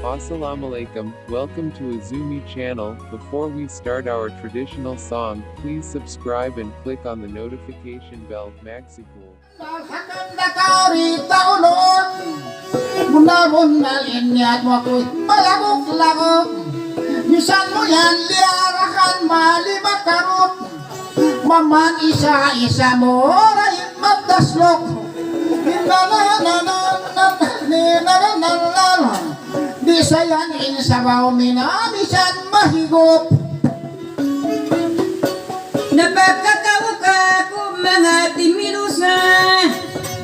Assalamualaikum, welcome to Azumi channel. Before we start our traditional song, please subscribe and click on the notification bell. Maxipul. Maman isa-isa mo rin magdaslok. Di sayan insabaw minamisan mahigop. Napagkatawa ka kung mga timilusa,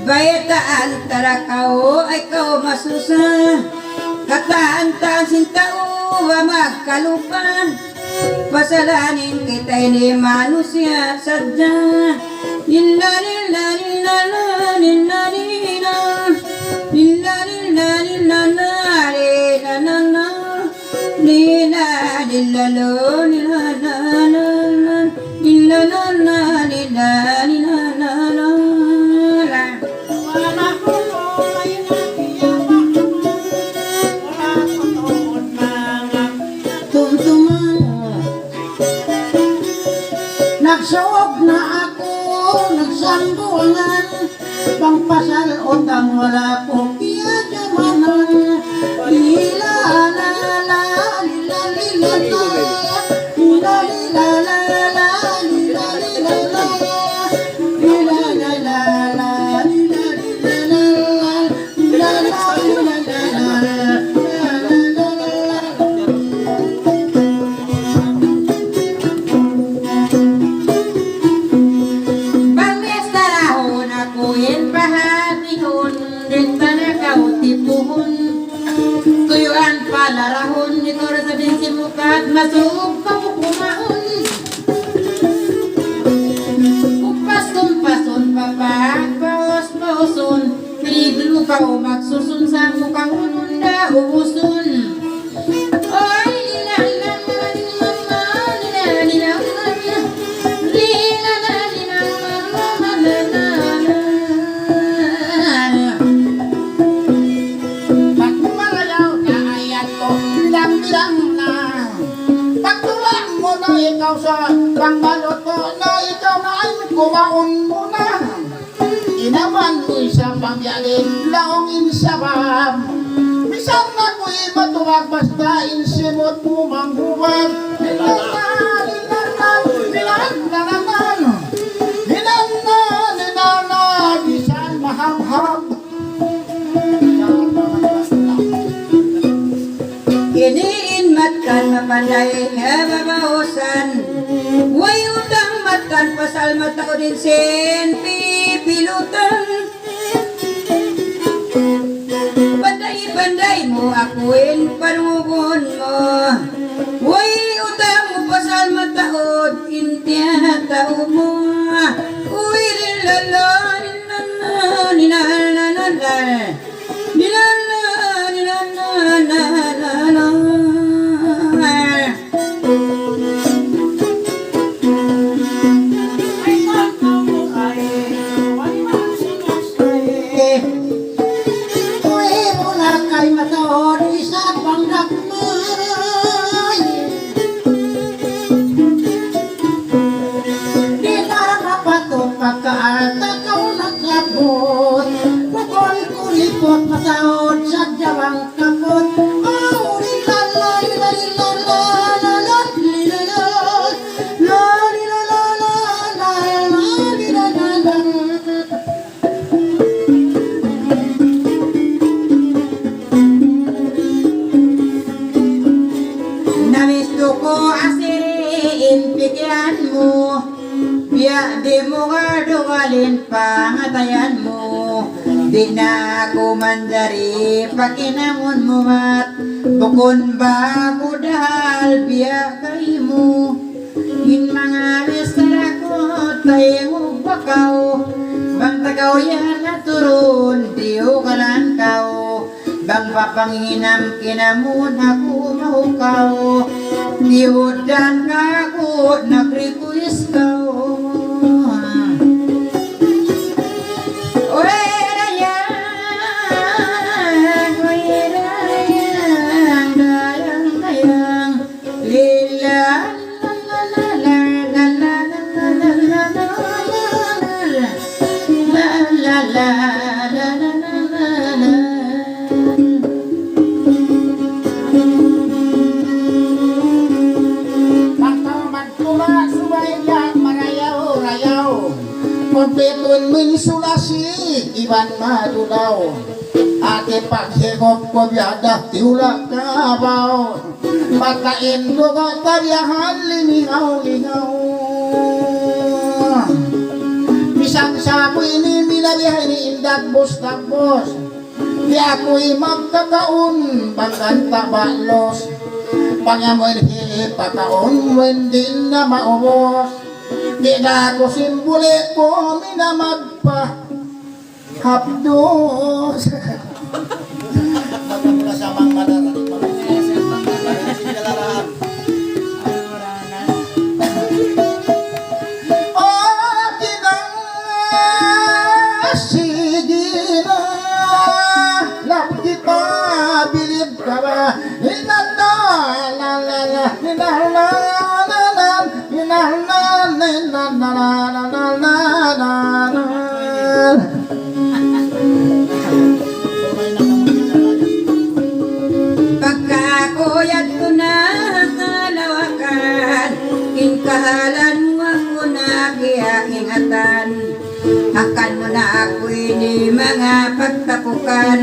bayataan tarakao ay kao masusa. Kataan-taan sintao ba magkalupa, pasalanin kita'y ni manusia sadya. Nila nila nila nila nila nila nila nila nila nila nila nila Nagsuog na ako, nagsanggulan, pangpasal utang wala ko kiyamanan. Lila la la lila lila la lila lila la la lila lila la lila la la la lila lila la lila la lila la. Tuyuan palarahon ito sa binsimukat masug kumaon. Kumpas-kumpason papag-paos-paoson, piniglo ka o magsusun sa mukang ununda ubuson. Oy, lila lila lila lila lila lila ikaw sa pangbalot ko na ikaw na ay kumaon mo na. Inaman mo'y sa pangyalin, laong insabam. Misang na ko'y matuwag basta insimot mo manghuwag. Nilanan, nilanan, nilanan, nilanan, nilanan, bisan mahab-hab. Iniin matkan mapanday babaosan, way utang matkan pasal matao din sen pipilutan. Banday-banday mo akuin panugon mo, way utang mo pasal mataod intiya tao mo. Uy rilala nilala nilala nilala Matahod sa jawang kapot. Oh, lilala, lilala, lilala, lilala, lilala, lilala. Namisto ko asirin pikiran mo, biya di mo gardugalin pangatayan mo. Di na ako mandari pakinamon mo mat, bukon ba ko dahal biya kay mo. In mga restara ko tayo bakaw, bang tagaw yan na turun di o kalankaw. Bang papanghinam kinamon ako mahukaw, di udan ka ako nag-request ka. Oye, la la la la. Magtula subaya marayaw Kompetun mensulasi iban madulaw Ate paghigop ko biyadah tiulak kabaw Pagkain ko ko tabiyahan linihaw-lihaw Bisang sa ako ini binabihay ni indagbos-dagbos Di ako'y magkakaon pagkanta balos Pangamoy hipakaon when din na maubos Di na ako simbuli ko minamagpa hapdos Magkamula sa mga madara sige na love kita bilib ka ba Pagkakuyat ko na kalawakan Kinkahalan mo ako na kiyaingatan Hakan mo na ako'y ni mga pagtapukan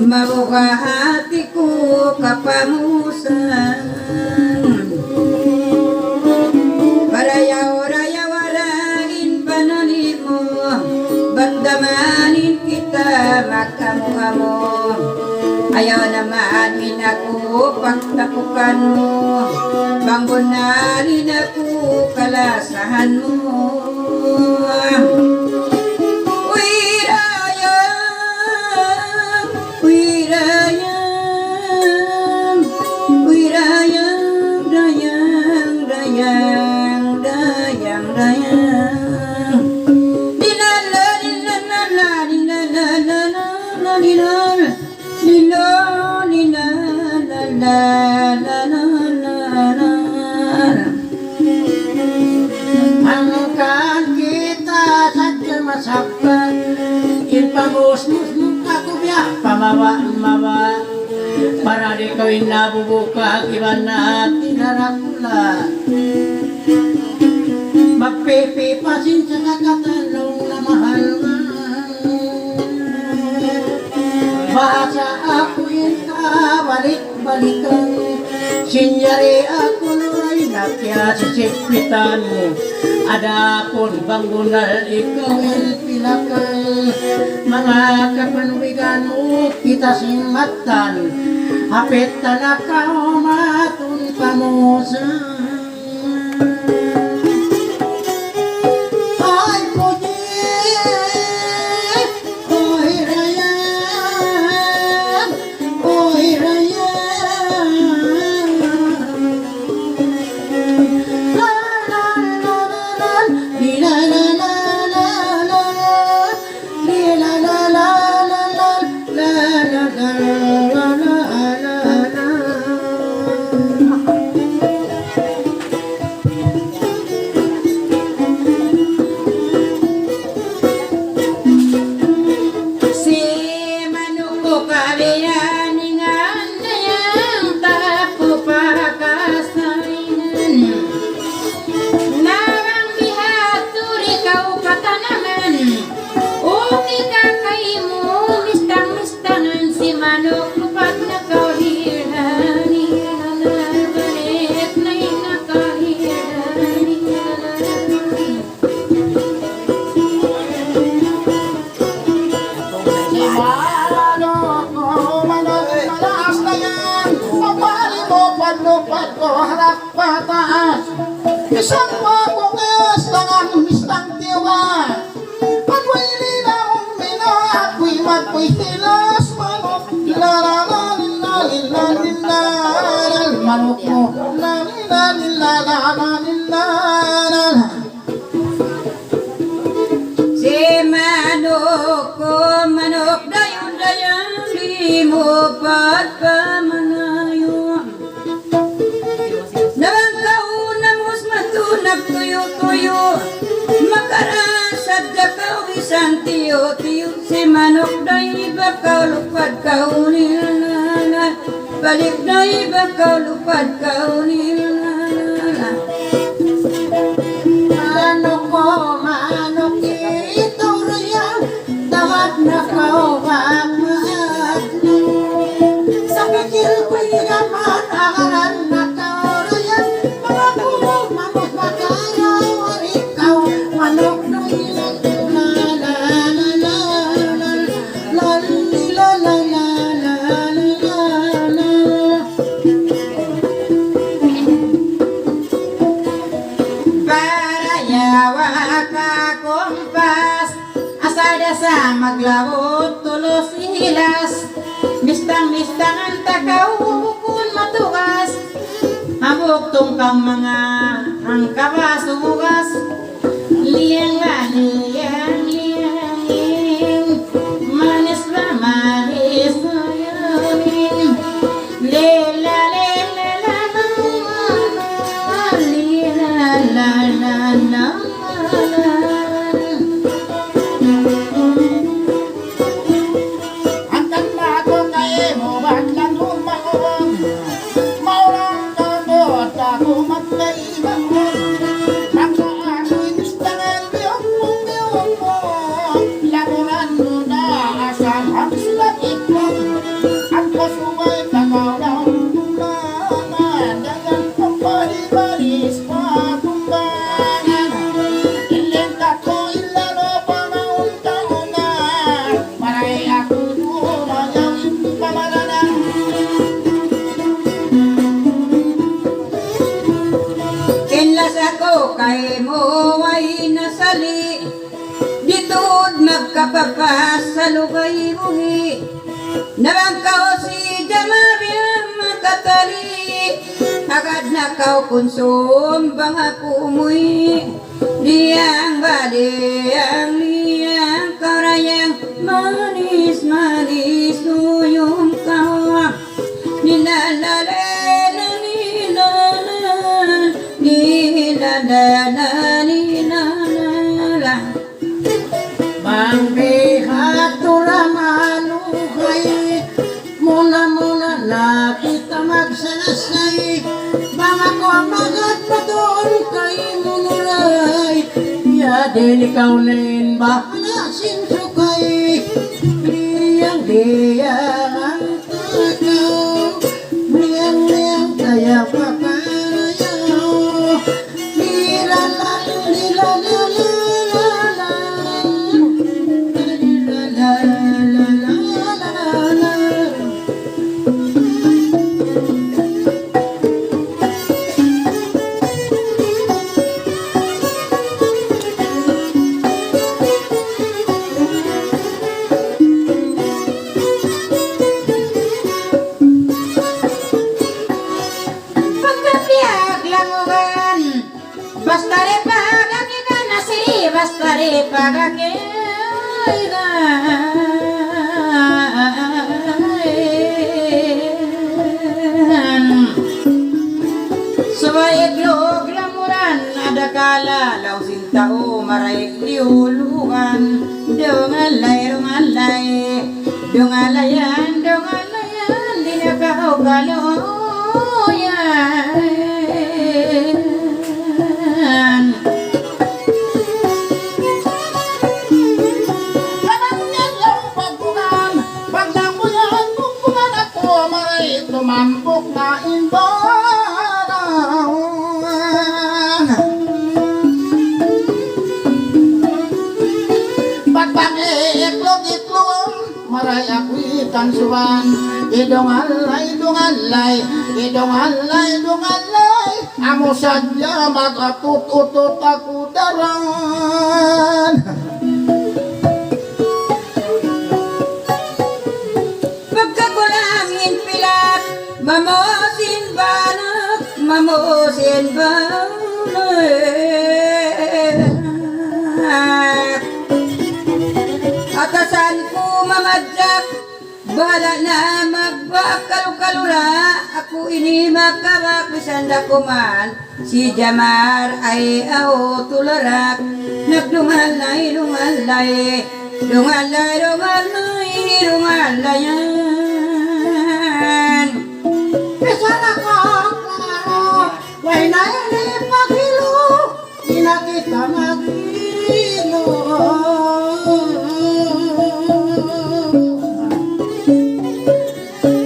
Mabuhati ko kapamusan Parayaw-rayawarain pananin mo Bandamanin kita makamu-kamu Ayaw naman ako pagtapukan mo Banggunarin ako kalasahan mo Angkat kita saja masakan Ilpamus-mus aku biar pamawa-mawa Para di kawin nabubuka Iban na tinarakula Magpipipasin sa kakatanong na mahal Basa ako balik-balikan Sinyari ako nuray na kaya sisipitan mo Adapon bangunal ikaw ilpilakan Mga kapanubigan mo kita singmatan Hapit tanakaw matun pamusan Ay puji Oy Rayang Oy Rayang La la la la la Li la la la la la Li la la la la la La la la la la la la Si manuko kabiyaningan Dayang tapo pakasaringan Narang bihaturi kau katanaman Uki kakaimu mistang-mistangan Si manuk lupat na kau hirani Balik na inakahirani Malakas na yan Pagpali mo panlupad ko harap pataas Isang mabungas lang ang mistang tiwa Ako'y linang mina Ako'y magpitilas manok Lalalalalalalalal Manok mo Lalalalalalalalal Si manok ko, manok dayon-dayon, di mo pagpamanayo. Nabang kaunang hus matunag tuyo-tuyo, makarasad ka kawis isang tiyo-tiyo si manok day bakaw lupad kaunil na balik day bakaw lupad kaunil na Manok ko, manok ito raya, tawad na kauwang maat na. Sa pikil ko'y yaman, akalan na kaurayan, mga kumo, manok makaraw, ikaw, manok nung ilang la la la la la la la la la la. para yawa ka kompas asada sa maglawot tulos ilas mistang-mistangan takaw kun matugas habok tungkang mga ang kabasugas liyang manis ba manis mayamin lela lela la lela la la la Ang ganda ko kay mo baklang humahon Maulang todo at ako magkaibang Ako ako'y gustangan biyong mo Laguran mo na asal ang silat iklog At kasubay takaw ng tumbangan Dagan kong bali-balis pa tumbangan Ilintat ko ilalo pa maunta-ungan Maray ako dumayaw ito pamalanan Kinlas ako kay mo ay nasali Ditood magkapapas sa lugay buhi Narangkaw si Jamabia makatali Agad na kaw konsum banga kumuy Diyang badiyang liyang karayang Manis manis tuyong kawa Nilalala nilalala Bangbihat turamanukay, mula-mula na kita magsalasay, mga ko ang magat pa doon kay munuray. Yadin ikaw rin ba nasin sukay, liyang-liyang ang takaw, liyang-liyang kaya pakarayaw, Pagkabiag langugan Basta rin pagakikan na si Basta rin pagakikan Sabay iglog lamuran Ada kala law sintao maray liulugan Dungalay Dungalayan Di nakahaw kaloyan Kanang niyang pagkuhan Baglang mo yan kung ako maray tumampok na imbarawan Pagpag-iklog-iklog maray ako'y tansuan Idong-alay Amo sadya mag-atut-utut ako daran Pagkakulangin pilat Mamosin banak Atasan ko mamadyak Bahala na magbakalukalula Ako ini makawak Bisanda ko man Si Jamar ay ako tularak Nagdungalay, lungalay, lungalay, lungalay, lungalayan. Kesana klaro, way na ini pagilo, di na kita magilo.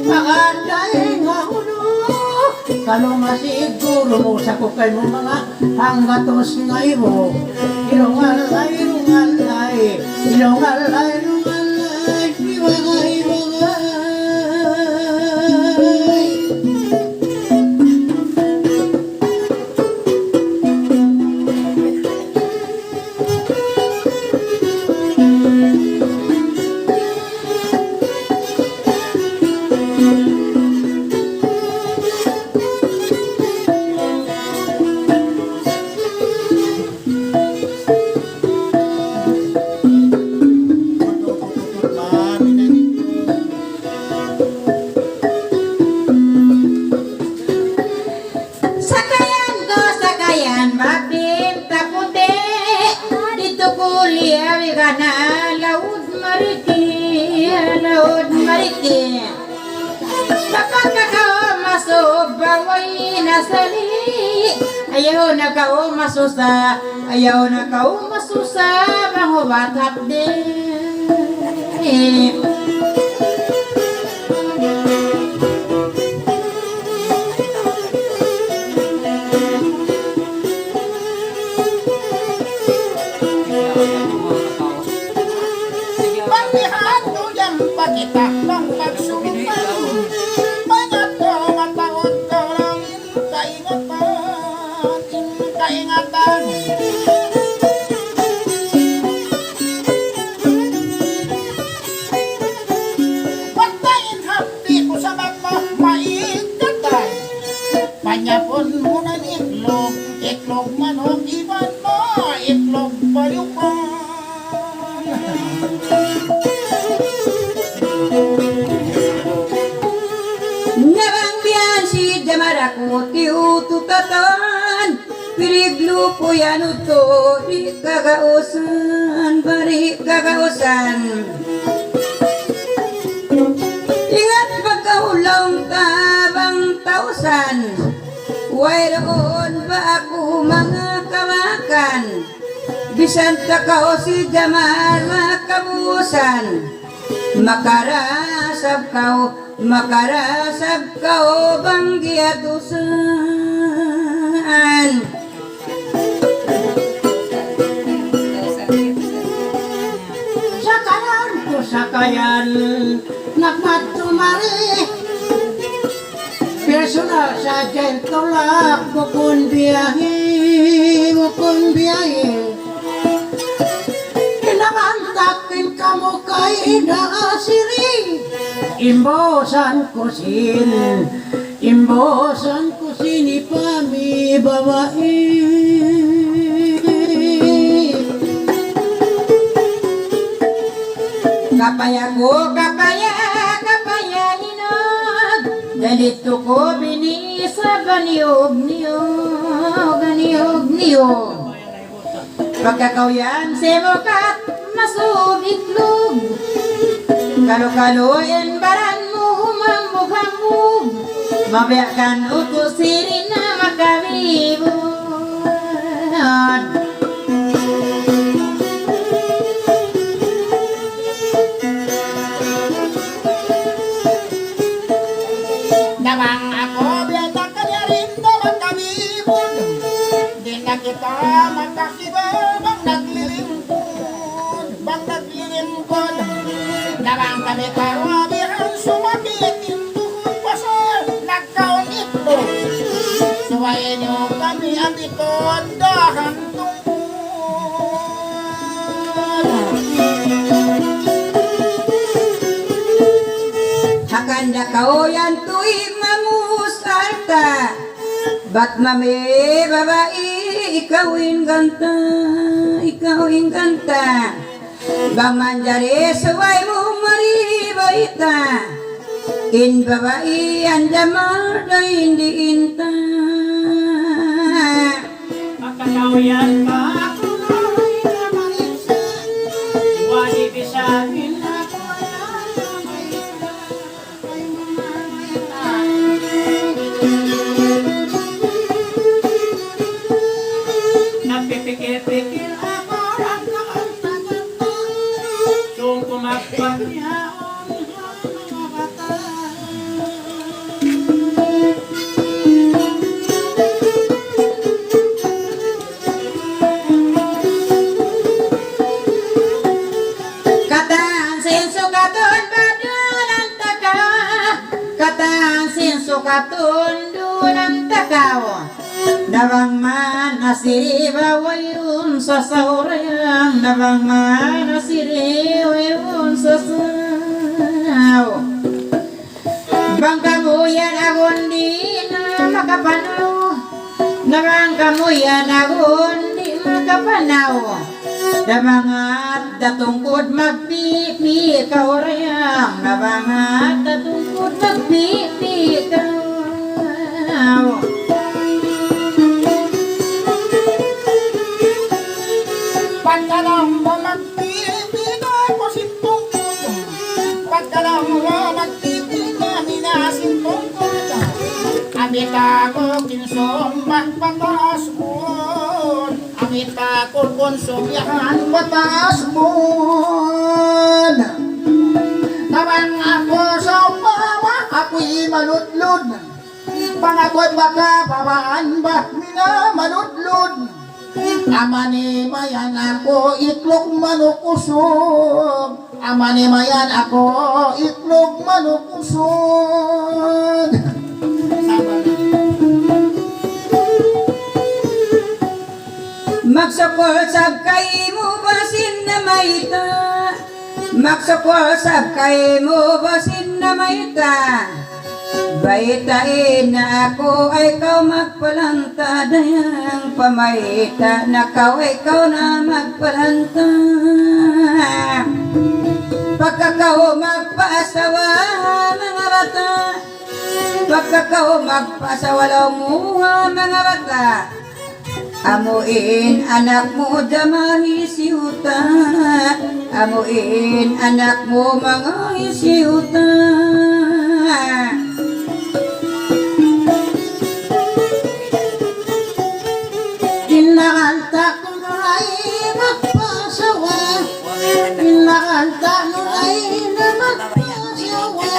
Makanday nga ulo, kano masiguro mo sa kukay mo mga hanggatos nga ibo. Ilungalay, ilungalay, ilungalay, ilungalay, ibagay, ibagay. Sakayan ko, sakayan, mabim, taputi. Dito ko liyawi ka na, laud mariti, laud mariti. Kapag nakao baway nasali, ayaw na kao masusa, ayaw na kao masusa, mahubat hapdi. Pagbihan tuyang pagkita ng pagsumpay. Mga mga taon ka lang kaingatan. Pagtayin hapdi ko sa mga maingatan. Panyapon mo ng iklog, iklog manok, iban mo, iklog payukan. Nabangbian si Damaraku tiututatan, piriglu po yan uto, di kagausan, bari kagausan. Ingat pagkaulong kabang tausan, wayroon ba ako mga kamakan, bisan takao si Jamar makabusan, makarasab kau bang giatusan. Sakayan ko sakayan, nagmatumari. Personal sa gentolak, bukun biyahe, bukun biyahe. Inakantakin ka mo kay naasiri. Imbosan ko sinipami babae. Kapaya hinog, dalito ko binisa ganiyog. Pagkakauyan semokat masubitlog, kalo-kaloin baran mo humambog-hambog, mabiyakan utusirin na makabibod. Namang ako biyan na kanyarin na magkabibod. Di na kita magkakibabang naglilingkod, bang naglilingkod. Namang kami karabihan sumabit induhog pa sa nagkaunito. Suwayin niyo kami ang likod dahan Hakanda kauyan tuwing mamusarta, ba't mami babae ikawin ganta, bamanjari suway mo maribaita, in babae anjamar da hindi inta. Makakawayan ka ako na Pikil-pikil ako ang nakanta-kanta. Kung kumakbang niya ang mga bata. Kataan senso katon badulang taka. Kataan senso katon dulang takaw. Nabang man asiriba wayun sa saurayang. Nabang man asiriba wayun sa sauraw. Bang kamuyan agon di na makapanaw. Nabang kamuyan agon di makapanaw. Nabangat datungkod magpipi kaurayang. Nabangat datungkod magpipi kauraw. Pagkalang mo magtitigan ko sintungkod. Pagkalang mo magtitigan minasintungkod. Amit ako kinsong pagpataas mo. Amit ako konsong yahan pataas mo. Tabang ako sa upawa, ako'y malutlod. Pangakot baka babaan ba minamaludlod. Amani mayan ako itlog manok usog. Amani mayan ako itlog manok usog. Magsukol sab kay mo basin na mayta. Magsukol sab kay mo basin na mayta. Baitain na ako ay kau magpalanta. Dayang pamayta na kau ay kau na magpalanta. Pagkakao magpaasawa mga bata. Pagkakao magpaasawa law mo mga bata. Amuin anak mo dama hisiuta. Amuin anak mo mga hisiuta. Inakanta ko na ay magpasawa. Inakanta ko ay na magpasawa.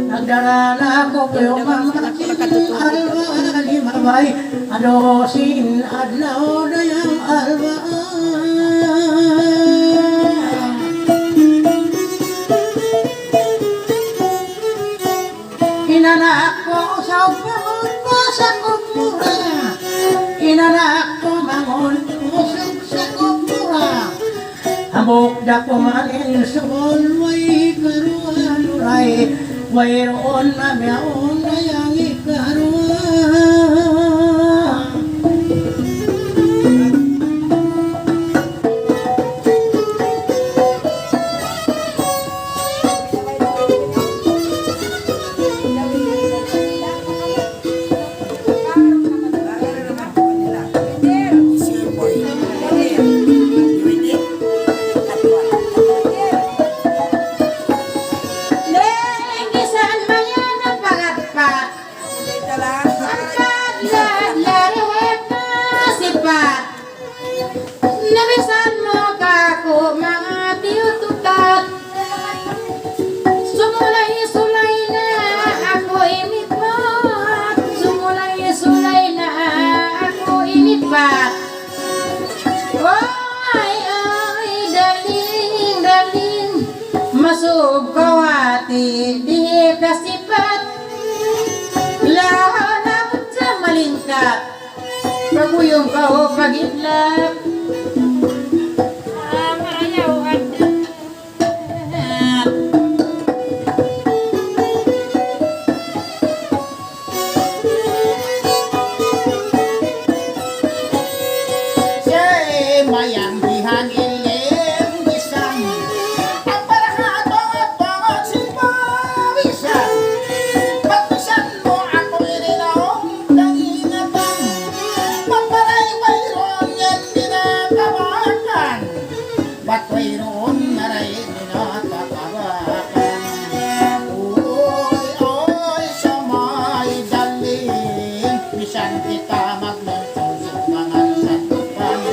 Nagdarala ko kayo mga alimabay. Adosin adlaw dayang alba. Inanak ko sa upahon ko sa kumura. Inanak ko mangon usog sa kumura. Habok da ko manin suon way karuan uray. Way roon na miyaon dayang ikaruan. Lengisan mayan ang pagatpat. Lari-lari-het na sipat. Nabisan mo kako mga tiyututat. Sumulay-sulay na ako initpat. Sumulay-sulay na ako initpat. Oy, oy, daling, daling. Masug kawati, di kasipat. Lahanap sa malingkat. Paguyong ka o pag-itlap. Marayaw at Siya'y mayang dihan iling isang. Ang parahato at pangat simbawisan. Pagpisan mo ako inilaong danginatan. Paparay mayroon yan dinatawakan. Ba't mayroon naray dinatatawakan. Uy, oy, sa may daling. Bisan kita maglungsong sa mga santupan.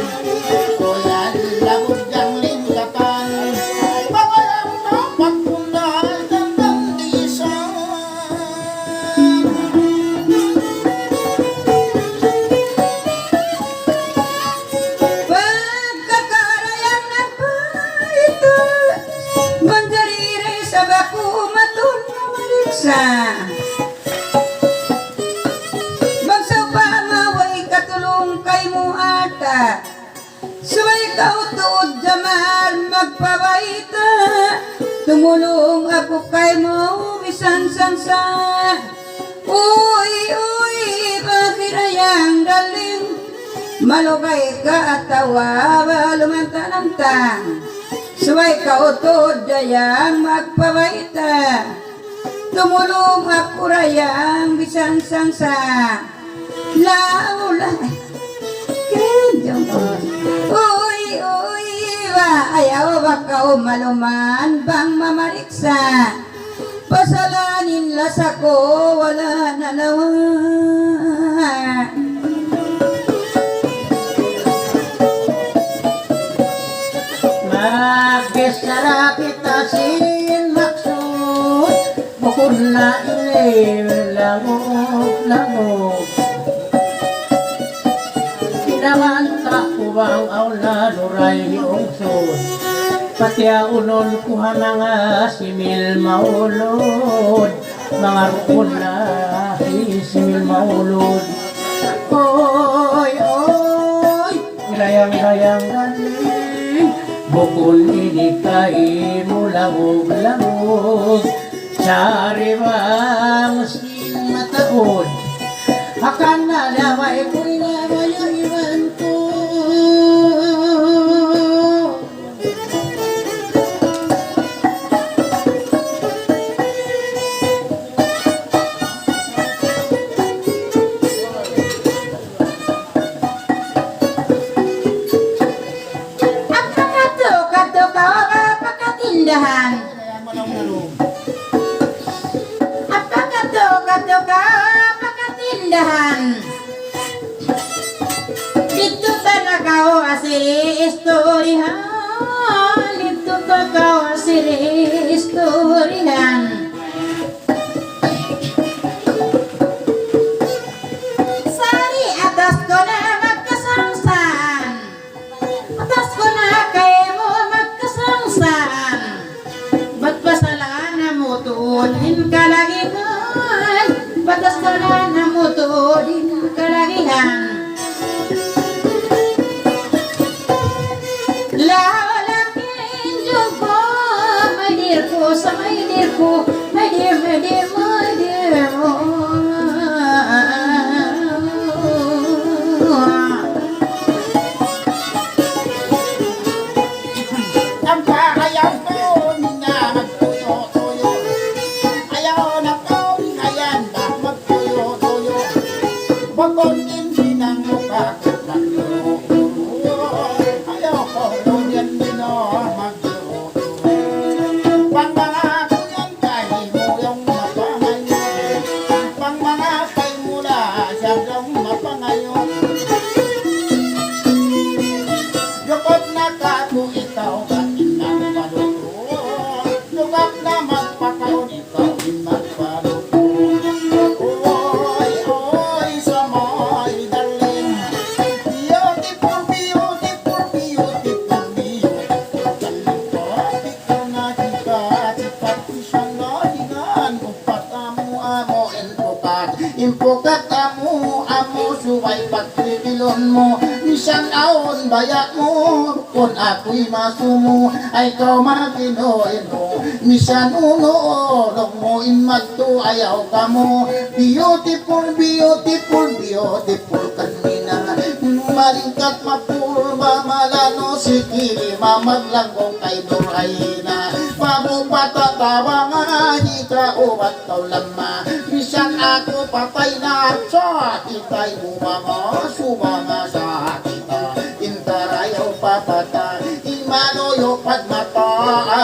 mamariksa. Bagsaw pa maway katulong kay mo ata, suway kautuod jamal magpabaita, tumulong ako kay mo bisan sansa. Uy, uy, bakirayang daling, malugay ka at tawa, lumantanantang, suway kautod dayang magpabaita, tumulong ako rayang bisan sansa. Laula, uy, uy, ba, ayaw ba ka umaluman bang mamariksa? Pasalanin lasa ko, wala na naman. Magisara kita sin maksud, bukod na ini langog. Pinamanta ko bang aula luray iungsod, pati unon ko mga simil maulod, mga rukun na simil maulod. Oy, oy, rayang galing, bukol ini kay mo langog, sari bang sin mataod, akan nalaway ko inaway ang iwan ko. Dito talaga asiri istoryahan, dito talaga asiri istoryahan. Sari atas ko na magkasangsan, atas ko na kayo mo magkasangsan, ba't pasalanan mo tuunin kalagihan, ba't pasalanan mo tuunin kalagihan. Sa my dear ko, my dear, my dear, my dear, Ang ayaw ko na magtuyo-tuyo, ayaw na ko ayan na magtuyo-tuyo, bakon din sinang mukha ko magtuyo, ayaw ko yan din magtuyo. Pang mga kuyan kay mo yung mapangayo, pang mga kay mula siya yung mapangayo. Yukot na kato ikaw bakit na maluto, yukot na magpakaon ikaw din magpaluto. Oy, oy, sa may dalim, beautiful, beautiful, beautiful, beautiful, dalim ko, ikaw na sikat isang lahingan, upat amo, impukat amo, suway pagpipilon mo, isang aon bayak mo, kung ako'y masumo, ay ikaw maginoin mo, misan unoolong mo, inmagto ayaw ka mo, beautiful, beautiful, beautiful kanina, maringkat mapulba malano, sikili mamaglanggong kay Dorayna, pabupatatawa nga, di ka ubat kaw lama, misan ako patay na sa kita'y bumanga, sumanga sa kita, intarayaw papata, imanoyo pagmata,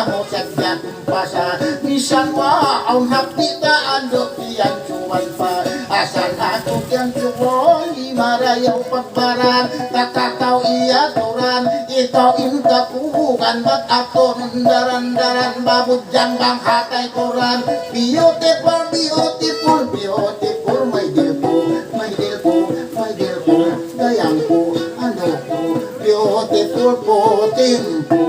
amo sagya kumpasa, misan wa, ang hapita, andok diyan suwan pa, asal ako diyan suwan, imarayaw pagbaran, kakakaw iyaturan, ikaw inkapukan, ba't ako daran-daran, babudyan bang hatay koran, beautiful, beautiful, beautiful, my dear po, my dear po, my dear po, gayang po, ano po, beautiful po, tempo.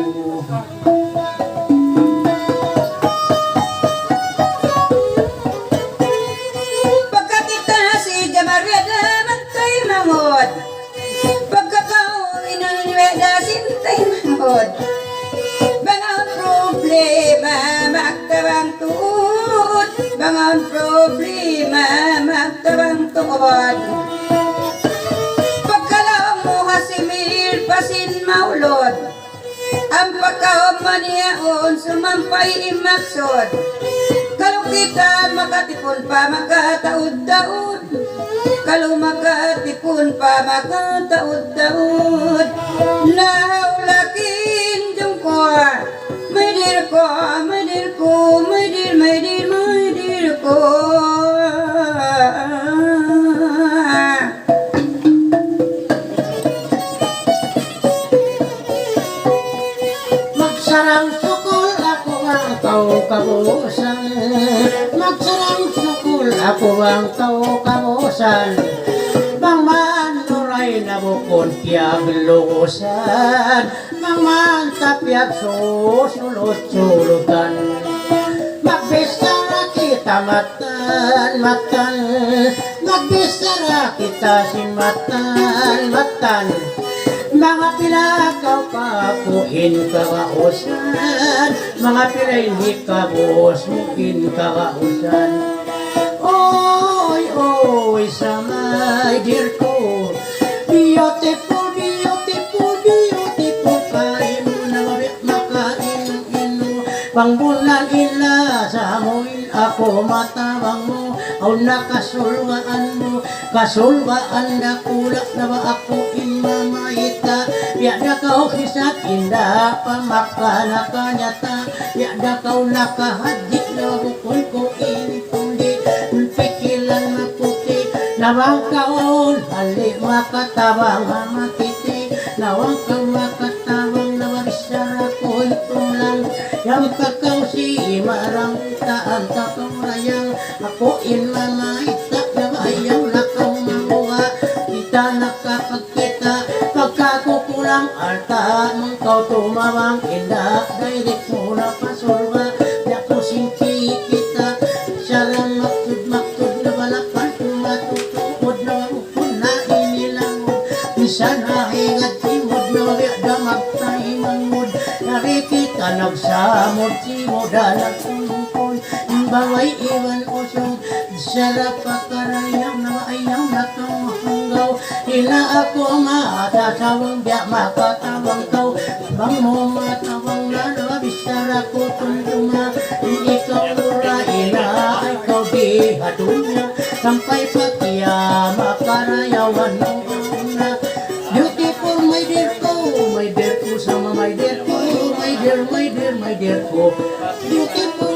manghod mga problema magtabang tuod mga problema magtabang tuod pagkalaw mo hasimil pasin maulod ang pagkaumaniaon sumampay imaksod kalau kita makatipon pa makataud-daud kalau makatipon pa makataud-daud laulakin jung ko Maidir ko, maidir ko, maidir, maidir, maidir ko. Magsarang sukol ako ang kaw-kabusan. Magsarang sukol ako ang kaw-kabusan. Bang manuray na bukod tiyag lukusan. Bang mantapyag susulot-sulutan. Magbisara kita matan. Magbisara kita si matan. Mga pilakaw kapuhin kakausan. Mga pilay hindi kabusmukin kakausan. Oy, oy, sa my dear ko. Beautiful, beautiful, beautiful. Kain mo na makain-ino. Pangbulan ila sa amoy ako matawang mo. Aw nakasulwaan mo. Kasulwaan na kulak na ba ako inmamahita. Yada kau kisat indah pamakana kanyata. Yada kau nakahadjik na bukol ko inikundi. Pikilan na puti. Nawang kaon hali makatabang hamakiti. Nawang kau makatawang na marisara ko itulang. Yang kakau si marang taan kakau rayang. Ako inmamahita na ayaw na kau mabuha. Kita nakapagkita pagkakukulang alta mong kau tumawang indah. Direct mo na pasulwa. Yaku singki kita. Sarang maksud na balapan. Tumatutuod na ukun na inilangon. Bisan hahingat timod na wiyada magtahimangod. Nari kita nagsamod simoda nagtungkon. Baway iwan usong. Sarap pakarayang na ayaw na kang mahanggaw. Ila ako matasawang biya makatawang kau. Bang mo matawang lalo bisara ko tunduma. Ikaw lura ila ikaw di hadunya. Sampai pakiya makarayawan ng una. Beautiful my dear ko sama my dear ko. My dear ko. Beautiful